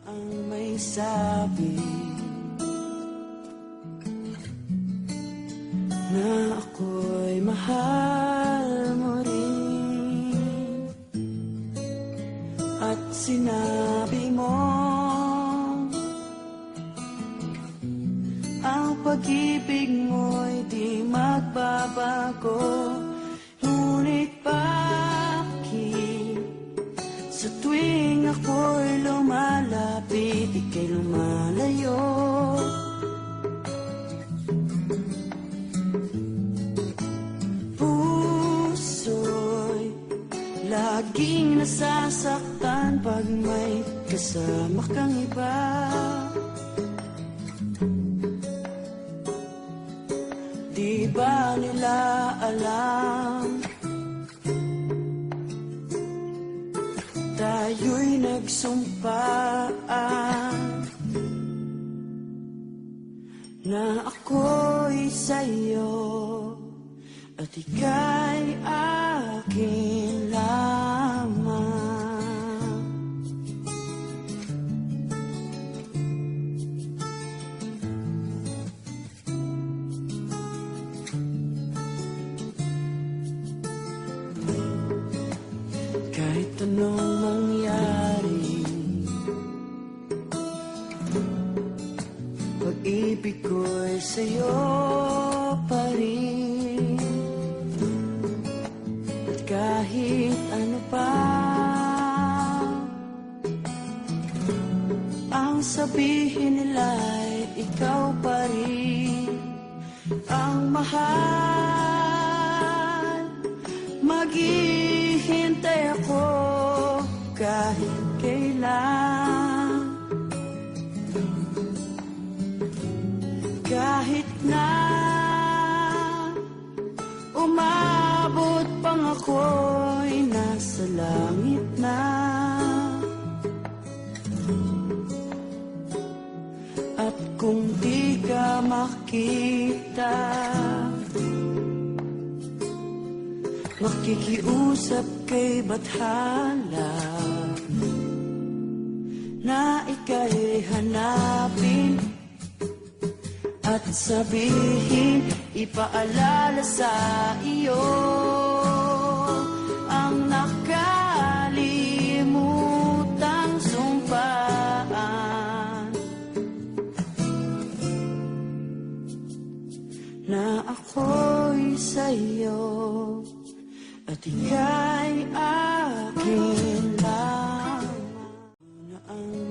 ang may sabi na ako'y mahal mo rin, at sinabi mo ang pag-ibig mo'y di magbabago. Ngunit bakit sa tuwing ako'y lumalapit, ika'y lumalayo? Puso'y laging nasasaktan pag may kasama kang iba. Di ba nila alam tayo'y nagsumpaan na ako'y sa'yo at ika'y akin lamang. Kahit anong mangyari, pag-ibig ko'y sa'yo pa rin. At kahit ano pa ang sabihin nila'y ikaw pa rin ang mahal. Maghihintay ako kahit kailan, kahit na umabot pang ako'y nasa langit na. At kung di ka makita, makikiusap kay bathala na ika'y hanapin at sabihin, ipaalala sa iyo ang nakalimutang sumpaan na ako'y sa'yo at ikaw